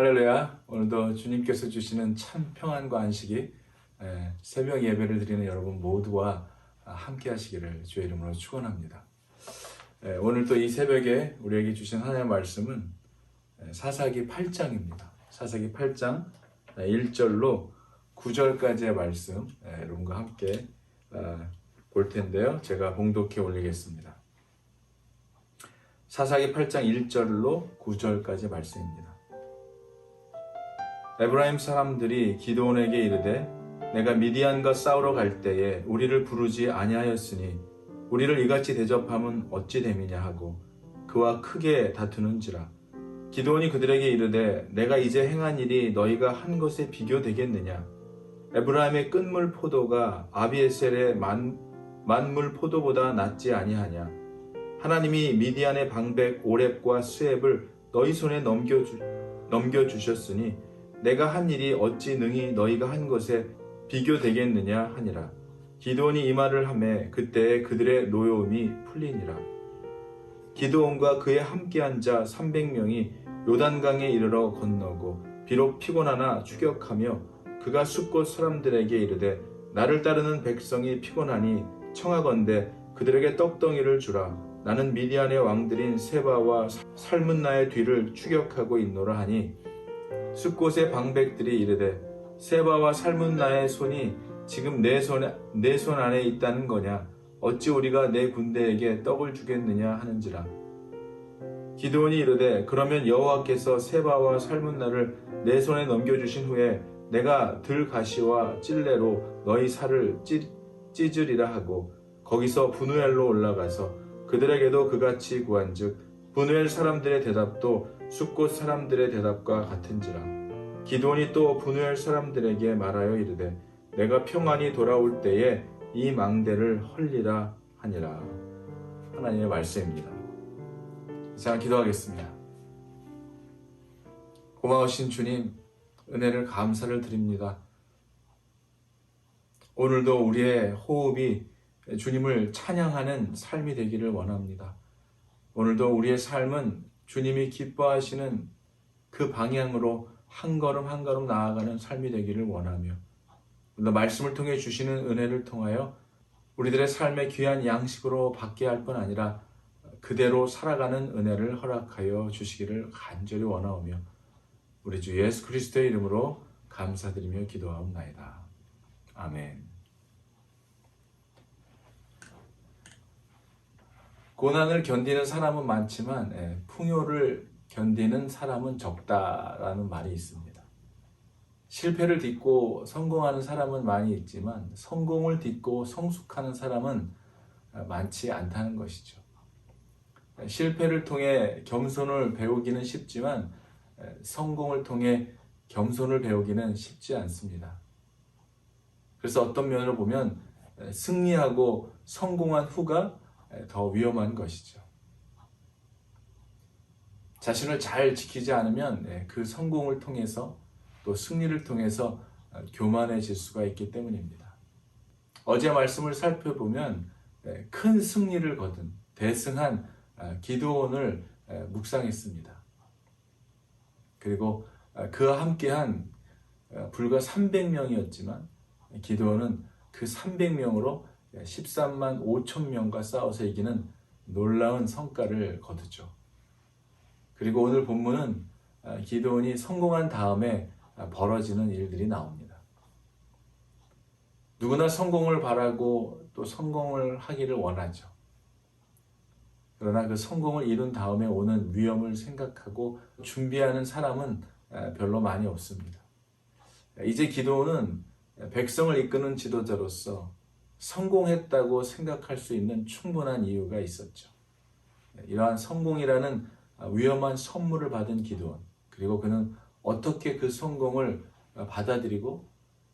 할렐루야. 오늘도 주님께서 주시는 참 평안과 안식이 새벽 예배를 드리는 여러분 모두와 함께 하시기를 주의 이름으로 축원합니다. 오늘 또 이 새벽에 우리에게 주신 하나님의 말씀은 사사기 8장입니다. 사사기 8장 1절로 9절까지의 말씀 여러분과 함께 볼 텐데요. 제가 봉독해 올리겠습니다. 사사기 8장 1절로 9절까지 말씀입니다. 에브라임 사람들이 기드온에게 이르되 내가 미디안과 싸우러 갈 때에 우리를 부르지 아니하였으니 우리를 이같이 대접함은 어찌 됨이냐 하고 그와 크게 다투는지라. 기드온이 그들에게 이르되 내가 이제 행한 일이 너희가 한 것에 비교되겠느냐. 에브라임의 끝물 포도가 아비에셀의 만물 포도보다 낫지 아니하냐. 하나님이 미디안의 방백 오렙과 스앱을 너희 손에 넘겨주셨으니 내가 한 일이 어찌 능히 너희가 한 것에 비교되겠느냐 하니라. 기드온이 이 말을 하매 그때에 그들의 노여움이 풀리니라. 기드온과 그의 함께한 자 300명이 요단강에 이르러 건너고 비록 피곤하나 추격하며 그가 숫곳 사람들에게 이르되 나를 따르는 백성이 피곤하니 청하건대 그들에게 떡덩이를 주라. 나는 미디안의 왕들인 세바와 살문나의 뒤를 추격하고 있노라 하니 숫곳의 방백들이 이르되 세바와 살문나의 손이 지금 내 손 안에 있다는 거냐. 어찌 우리가 내 군대에게 떡을 주겠느냐 하는지라. 기드온이 이르되 그러면 여호와께서 세바와 살문나를 내 손에 넘겨주신 후에 내가 들가시와 찔레로 너희 살을 찢으리라 하고 거기서 브누엘로 올라가서 그들에게도 그같이 구한즉 브누엘 사람들의 대답도 숫곳 사람들의 대답과 같은지라. 기드온이 또 브누엘 사람들에게 말하여 이르되 내가 평안히 돌아올 때에 이 망대를 헐리라 하니라. 하나님의 말씀입니다. 자, 기도하겠습니다. 고마우신 주님, 은혜를 감사를 드립니다. 오늘도 우리의 호흡이 주님을 찬양하는 삶이 되기를 원합니다. 오늘도 우리의 삶은 주님이 기뻐하시는 그 방향으로 한 걸음 한 걸음 나아가는 삶이 되기를 원하며 말씀을 통해 주시는 은혜를 통하여 우리들의 삶의 귀한 양식으로 받게 할 뿐 아니라 그대로 살아가는 은혜를 허락하여 주시기를 간절히 원하오며 우리 주 예수 그리스도의 이름으로 감사드리며 기도하옵나이다. 아멘. 고난을 견디는 사람은 많지만 풍요를 견디는 사람은 적다라는 말이 있습니다. 실패를 딛고 성공하는 사람은 많이 있지만 성공을 딛고 성숙하는 사람은 많지 않다는 것이죠. 실패를 통해 겸손을 배우기는 쉽지만 성공을 통해 겸손을 배우기는 쉽지 않습니다. 그래서 어떤 면으로 보면 승리하고 성공한 후가 더 위험한 것이죠. 자신을 잘 지키지 않으면 그 성공을 통해서 또 승리를 통해서 교만해질 수가 있기 때문입니다. 어제 말씀을 살펴보면 큰 승리를 거둔 대승한 기드온을 묵상했습니다. 그리고 그와 함께한 불과 300명이었지만 기드온은 그 300명으로 13만 5천 명과 싸워서 이기는 놀라운 성과를 거두죠. 그리고 오늘 본문은 기드온이 성공한 다음에 벌어지는 일들이 나옵니다. 누구나 성공을 바라고 또 성공을 하기를 원하죠. 그러나 그 성공을 이룬 다음에 오는 위험을 생각하고 준비하는 사람은 별로 많이 없습니다. 이제 기드온은 백성을 이끄는 지도자로서 성공했다고 생각할 수 있는 충분한 이유가 있었죠. 이러한 성공이라는 위험한 선물을 받은 기드온, 그리고 그는 어떻게 그 성공을 받아들이고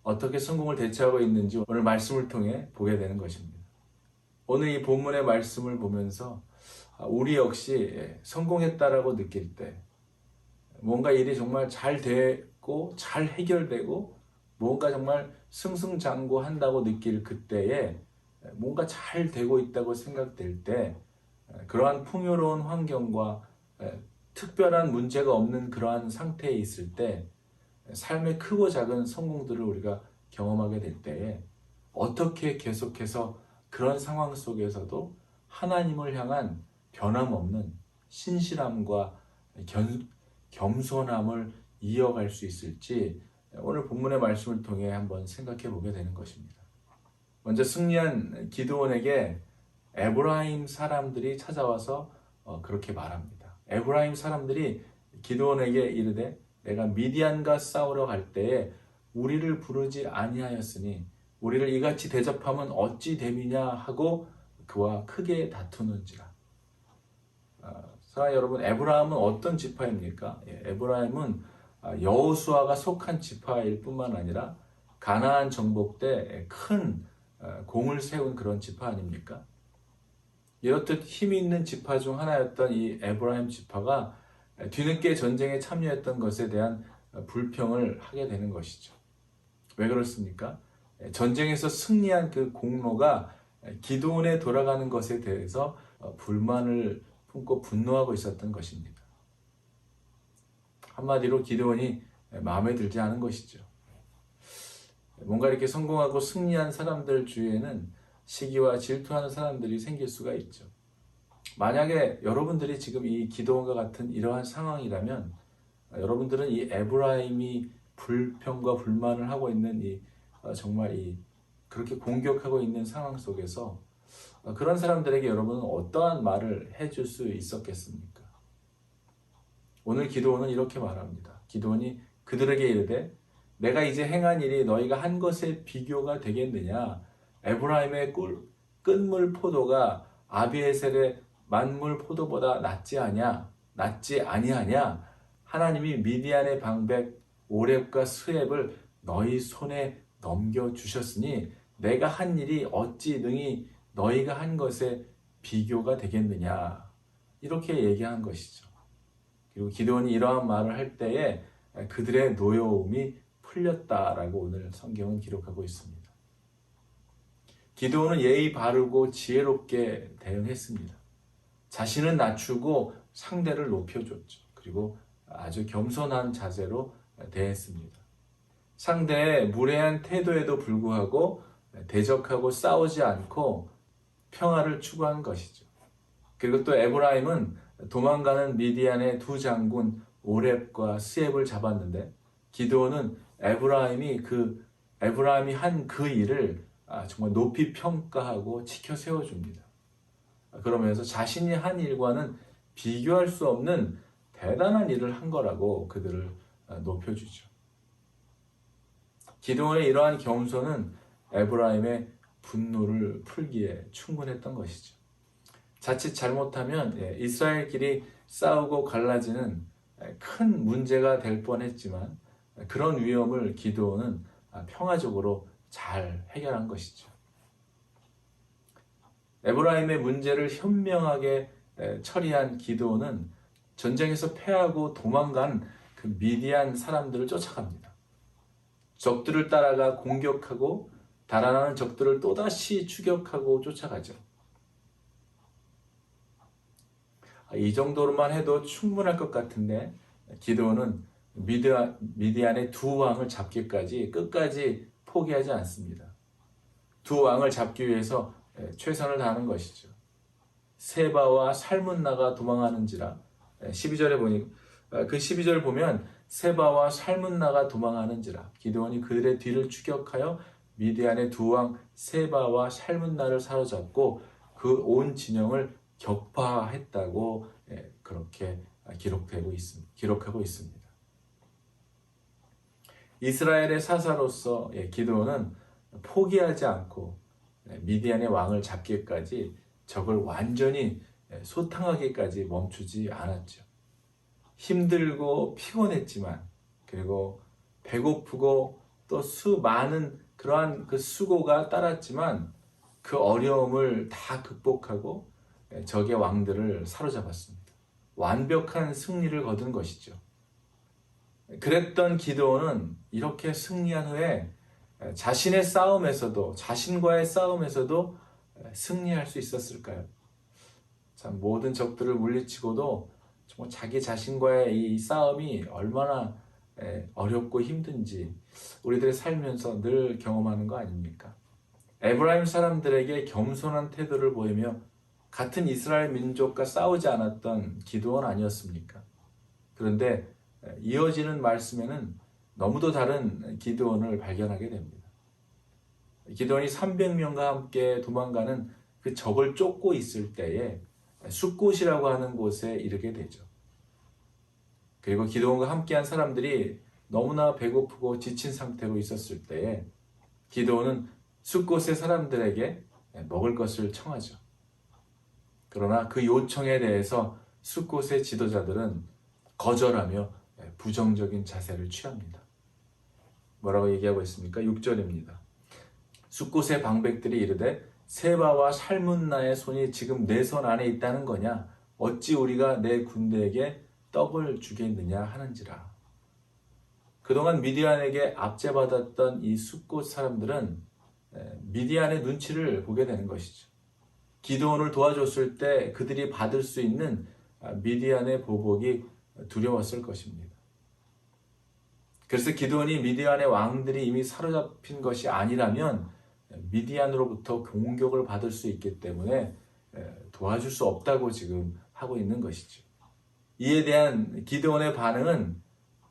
어떻게 성공을 대처하고 있는지 오늘 말씀을 통해 보게 되는 것입니다. 오늘 이 본문의 말씀을 보면서 우리 역시 성공했다라고 느낄 때 뭔가 일이 정말 잘 되고 잘 해결되고 뭔가 정말 승승장구한다고 느낄 그때에 뭔가 잘 되고 있다고 생각될 때 그러한 풍요로운 환경과 특별한 문제가 없는 그러한 상태에 있을 때 삶의 크고 작은 성공들을 우리가 경험하게 될 때에 어떻게 계속해서 그런 상황 속에서도 하나님을 향한 변함없는 신실함과 겸손함을 이어갈 수 있을지 오늘 본문의 말씀을 통해 한번 생각해 보게 되는 것입니다. 먼저 승리한 기드온에게 에브라임 사람들이 찾아와서 그렇게 말합니다. 에브라임 사람들이 기드온에게 이르되 내가 미디안과 싸우러 갈 때에 우리를 부르지 아니하였으니 우리를 이같이 대접하면 어찌 됨이냐 하고 그와 크게 다투는지라. 사랑하는 여러분, 에브라임은 어떤 지파입니까? 에브라임은 여호수아가 속한 지파일 뿐만 아니라 가나안 정복 때 큰 공을 세운 그런 지파 아닙니까? 이렇듯 힘이 있는 지파 중 하나였던 이 에브라임 지파가 뒤늦게 전쟁에 참여했던 것에 대한 불평을 하게 되는 것이죠. 왜 그렇습니까? 전쟁에서 승리한 그 공로가 기드온에 돌아가는 것에 대해서 불만을 품고 분노하고 있었던 것입니다. 한마디로 기드온이 마음에 들지 않은 것이죠. 뭔가 이렇게 성공하고 승리한 사람들 주위에는 시기와 질투하는 사람들이 생길 수가 있죠. 만약에 여러분들이 지금 이 기드온과 같은 이러한 상황이라면 여러분들은 이 에브라임이 불평과 불만을 하고 있는 정말 그렇게 공격하고 있는 상황 속에서 그런 사람들에게 여러분은 어떠한 말을 해줄 수 있었겠습니까? 오늘 기드온은 이렇게 말합니다. 기드온이 그들에게 이르되 내가 이제 행한 일이 너희가 한 것에 비교가 되겠느냐? 에브라임의 끈물 포도가 아비에셀의 만물 포도보다 낫지 아니하냐? 하나님이 미디안의 방백 오렙과 스웹을 너희 손에 넘겨주셨으니 내가 한 일이 어찌 능히 너희가 한 것에 비교가 되겠느냐? 이렇게 얘기한 것이죠. 그리고 기드온이 이러한 말을 할 때에 그들의 노여움이 풀렸다라고 오늘 성경은 기록하고 있습니다. 기드온은 예의 바르고 지혜롭게 대응했습니다. 자신은 낮추고 상대를 높여줬죠. 그리고 아주 겸손한 자세로 대했습니다. 상대의 무례한 태도에도 불구하고 대적하고 싸우지 않고 평화를 추구한 것이죠. 그리고 또 에브라임은 도망가는 미디안의 두 장군 오렙과 스웹을 잡았는데 기드온은 에브라임이 한 그 일을 정말 높이 평가하고 지켜 세워줍니다. 그러면서 자신이 한 일과는 비교할 수 없는 대단한 일을 한 거라고 그들을 높여주죠. 기드온의 이러한 겸손은 에브라임의 분노를 풀기에 충분했던 것이죠. 자칫 잘못하면 이스라엘끼리 싸우고 갈라지는 큰 문제가 될 뻔했지만 그런 위험을 기드온은 평화적으로 잘 해결한 것이죠. 에브라임의 문제를 현명하게 처리한 기드온은 전쟁에서 패하고 도망간 그 미디안 사람들을 쫓아갑니다. 적들을 따라가 공격하고 달아나는 적들을 또다시 추격하고 쫓아가죠. 이 정도로만 해도 충분할 것 같은데 기드온은 미디안의 두 왕을 잡기까지 끝까지 포기하지 않습니다. 두 왕을 잡기 위해서 최선을 다하는 것이죠. 세바와 살문나가 도망하는지라 12절에 보니 그 12절 보면 세바와 살문나가 도망하는지라 기드온이 그들의 뒤를 추격하여 미디안의 두 왕 세바와 살문나를 사로잡고 그 온 진영을 격파했다고 그렇게 기록하고 있습니다. 이스라엘의 사사로서 기드온은 포기하지 않고 미디안의 왕을 잡기까지 적을 완전히 소탕하기까지 멈추지 않았죠. 힘들고 피곤했지만 그리고 배고프고 또 많은 그러한 그 수고가 따랐지만 그 어려움을 다 극복하고 적의 왕들을 사로잡았습니다. 완벽한 승리를 거둔 것이죠. 그랬던 기드온은 이렇게 승리한 후에 자신과의 싸움에서도 승리할 수 있었을까요? 참 모든 적들을 물리치고도 정말 자기 자신과의 이 싸움이 얼마나 어렵고 힘든지 우리들의 살면서 늘 경험하는 거 아닙니까? 에브라임 사람들에게 겸손한 태도를 보이며 같은 이스라엘 민족과 싸우지 않았던 기드온 아니었습니까? 그런데 이어지는 말씀에는 너무도 다른 기드온을 발견하게 됩니다. 기드온이 300명과 함께 도망가는 그 적을 쫓고 있을 때에 숫곳이라고 하는 곳에 이르게 되죠. 그리고 기드온과 함께한 사람들이 너무나 배고프고 지친 상태로 있었을 때에 기드온은 숫곳의 사람들에게 먹을 것을 청하죠. 그러나 그 요청에 대해서 숫곳의 지도자들은 거절하며 부정적인 자세를 취합니다. 뭐라고 얘기하고 있습니까? 6절입니다. 숫곳의 방백들이 이르되 세바와 살문나의 손이 지금 내 손 안에 있다는 거냐? 어찌 우리가 내 군대에게 떡을 주겠느냐 하는지라. 그동안 미디안에게 압제받았던 이 숫곳 사람들은 미디안의 눈치를 보게 되는 것이죠. 기드온을 도와줬을 때 그들이 받을 수 있는 미디안의 보복이 두려웠을 것입니다. 그래서 기드온이 미디안의 왕들이 이미 사로잡힌 것이 아니라면 미디안으로부터 공격을 받을 수 있기 때문에 도와줄 수 없다고 지금 하고 있는 것이죠. 이에 대한 기드온의 반응은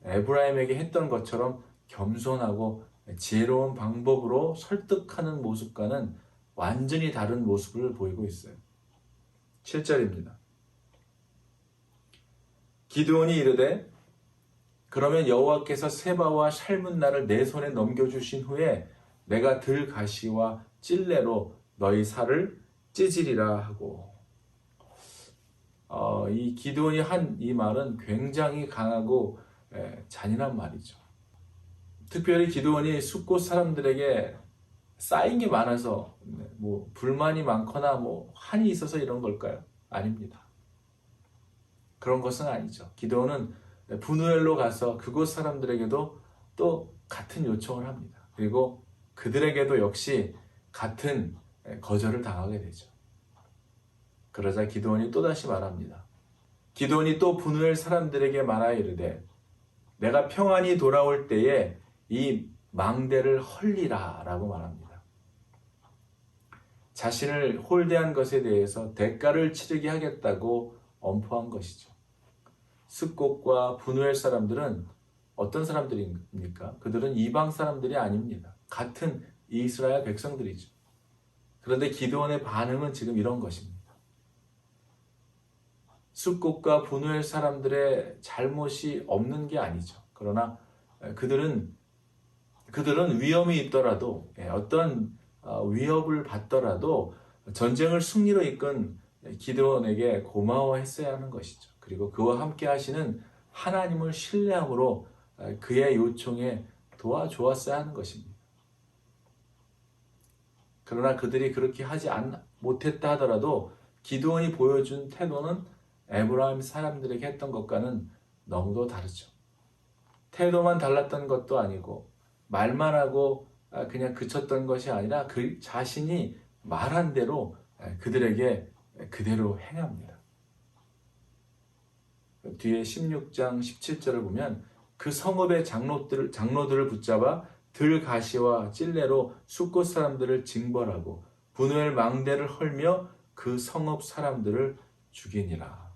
에브라임에게 했던 것처럼 겸손하고 지혜로운 방법으로 설득하는 모습과는 완전히 다른 모습을 보이고 있어요. 7절입니다. 기드온이 이르되 그러면 여호와께서 세바와 살문나를 내 손에 넘겨주신 후에 내가 들가시와 찔레로 너희 살을 찢으리라 하고, 이 기드온이 한 이 말은 굉장히 강하고 잔인한 말이죠. 특별히 기드온이 숫곳 사람들에게 쌓인 게 많아서 불만이 많거나 한이 있어서 이런 걸까요? 아닙니다. 그런 것은 아니죠. 기드온은 분우엘로 가서 그곳 사람들에게도 또 같은 요청을 합니다. 그리고 그들에게도 역시 같은 거절을 당하게 되죠. 그러자 기드온이 또다시 말합니다. 기드온이 또 분우엘 사람들에게 말하여 이르되 내가 평안히 돌아올 때에 이 망대를 헐리라 라고 말합니다. 자신을 홀대한 것에 대해서 대가를 치르게 하겠다고 엄포한 것이죠. 숫곳과 분우엘 사람들은 어떤 사람들입니까? 그들은 이방 사람들이 아닙니다. 같은 이스라엘 백성들이죠. 그런데 기드온의 반응은 지금 이런 것입니다. 숫곳과 분우엘 사람들의 잘못이 없는 게 아니죠. 그러나 그들은 위험이 있더라도 어떤 위협을 받더라도 전쟁을 승리로 이끈 기드온에게 고마워했어야 하는 것이죠. 그리고 그와 함께 하시는 하나님을 신뢰함으로 그의 요청에 도와주었어야 하는 것입니다. 그러나 그들이 그렇게 하지 못했다 하더라도 기드온이 보여준 태도는 에브라임 사람들에게 했던 것과는 너무도 다르죠. 태도만 달랐던 것도 아니고 말만 하고 그냥 그쳤던 것이 아니라 그 자신이 말한 대로 그들에게 그대로 행합니다. 뒤에 16장 17절을 보면 그 성읍의 장로들을 붙잡아 들가시와 찔레로 숫곳 사람들을 징벌하고 분우엘 망대를 헐며 그 성읍 사람들을 죽이니라.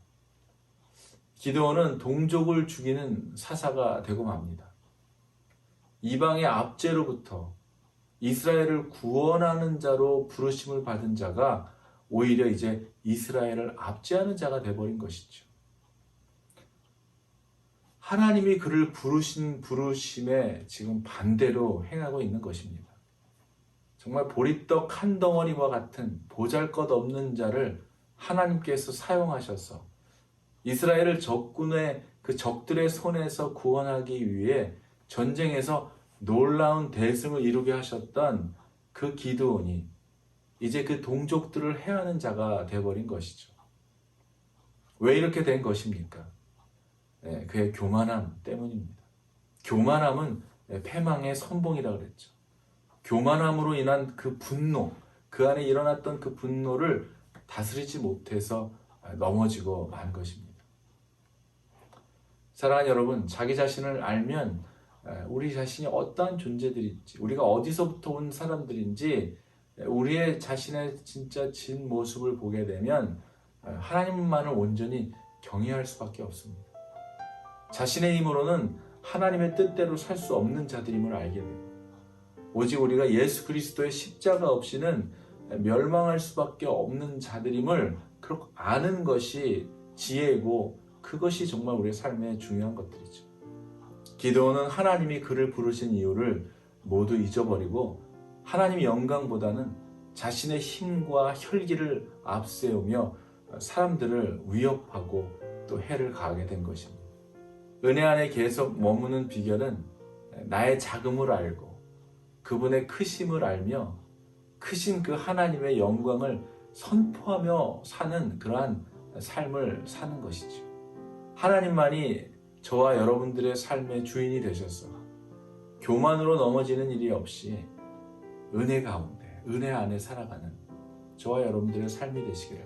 기드온은 동족을 죽이는 사사가 되고 맙니다. 이방의 압제로부터 이스라엘을 구원하는 자로 부르심을 받은 자가 오히려 이제 이스라엘을 압제하는 자가 되어버린 것이죠. 하나님이 그를 부르신 부르심에 지금 반대로 행하고 있는 것입니다. 정말 보리떡 한 덩어리와 같은 보잘것없는 자를 하나님께서 사용하셔서 이스라엘을 적군의 그 적들의 손에서 구원하기 위해 전쟁에서 놀라운 대승을 이루게 하셨던 그 기드온이 이제 그 동족들을 해하는 자가 되어버린 것이죠. 왜 이렇게 된 것입니까? 그의 교만함 때문입니다. 교만함은 패망의 선봉이라고 그랬죠. 교만함으로 인한 그 분노, 그 안에 일어났던 그 분노를 다스리지 못해서 넘어지고 만 것입니다. 사랑하는 여러분, 자기 자신을 알면 우리 자신이 어떠한 존재들인지, 우리가 어디서부터 온 사람들인지, 우리의 자신의 진짜 진 모습을 보게 되면 하나님만을 온전히 경외할 수밖에 없습니다. 자신의 힘으로는 하나님의 뜻대로 살 수 없는 자들임을 알게 됩니다. 오직 우리가 예수 그리스도의 십자가 없이는 멸망할 수밖에 없는 자들임을 그렇게 아는 것이 지혜이고, 그것이 정말 우리의 삶에 중요한 것들이죠. 기드온은 하나님이 그를 부르신 이유를 모두 잊어버리고 하나님의 영광보다는 자신의 힘과 혈기를 앞세우며 사람들을 위협하고 또 해를 가하게 된 것입니다. 은혜 안에 계속 머무는 비결은 나의 작음을 알고 그분의 크심을 알며 크신 그 하나님의 영광을 선포하며 사는 그러한 삶을 사는 것이죠. 하나님만이 저와 여러분들의 삶의 주인이 되셔서 교만으로 넘어지는 일이 없이 은혜 가운데, 은혜 안에 살아가는 저와 여러분들의 삶이 되시기를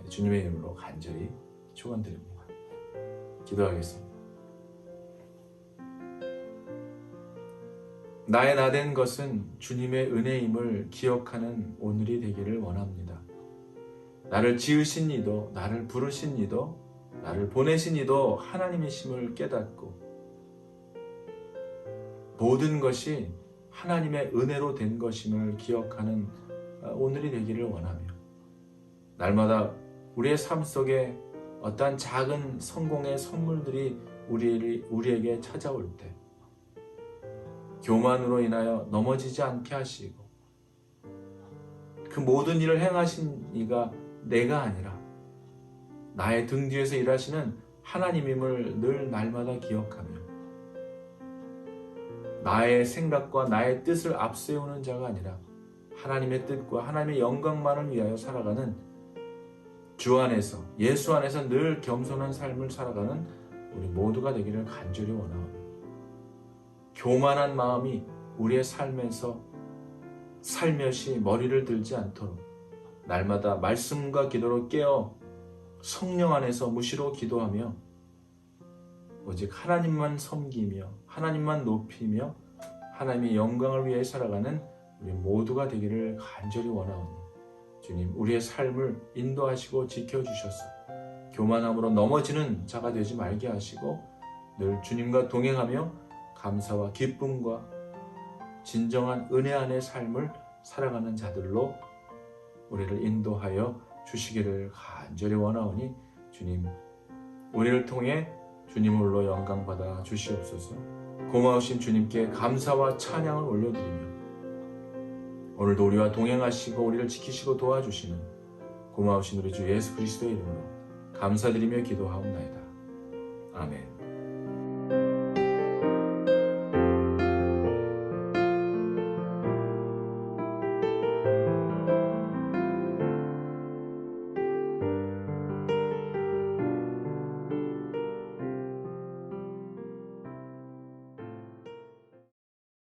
주님의 이름으로 간절히 축원드립니다. 기도하겠습니다. 나의 나된 것은 주님의 은혜임을 기억하는 오늘이 되기를 원합니다. 나를 지으신 이도, 나를 부르신 이도, 나를 보내신 이도 하나님이심을 깨닫고 모든 것이 하나님의 은혜로 된 것임을 기억하는 오늘이 되기를 원하며, 날마다 우리의 삶 속에 어떠한 작은 성공의 선물들이 우리에게 찾아올 때 교만으로 인하여 넘어지지 않게 하시고, 그 모든 일을 행하신 이가 내가 아니라 나의 등 뒤에서 일하시는 하나님임을 늘 날마다 기억하며 나의 생각과 나의 뜻을 앞세우는 자가 아니라 하나님의 뜻과 하나님의 영광만을 위하여 살아가는 주 안에서, 예수 안에서 늘 겸손한 삶을 살아가는 우리 모두가 되기를 간절히 원하오니, 교만한 마음이 우리의 삶에서 살며시 머리를 들지 않도록 날마다 말씀과 기도로 깨어 성령 안에서 무시로 기도하며 오직 하나님만 섬기며 하나님만 높이며 하나님의 영광을 위해 살아가는 우리 모두가 되기를 간절히 원하오니, 주님, 우리의 삶을 인도하시고 지켜주셔서 교만함으로 넘어지는 자가 되지 말게 하시고 늘 주님과 동행하며 감사와 기쁨과 진정한 은혜 안의 삶을 살아가는 자들로 우리를 인도하여 주시기를 간절히 원하오니, 주님, 우리를 통해 주님으로 영광받아 주시옵소서. 고마우신 주님께 감사와 찬양을 올려드리며 오늘도 우리와 동행하시고 우리를 지키시고 도와주시는 고마우신 우리 주 예수 그리스도의 이름으로 감사드리며 기도하옵나이다. 아멘.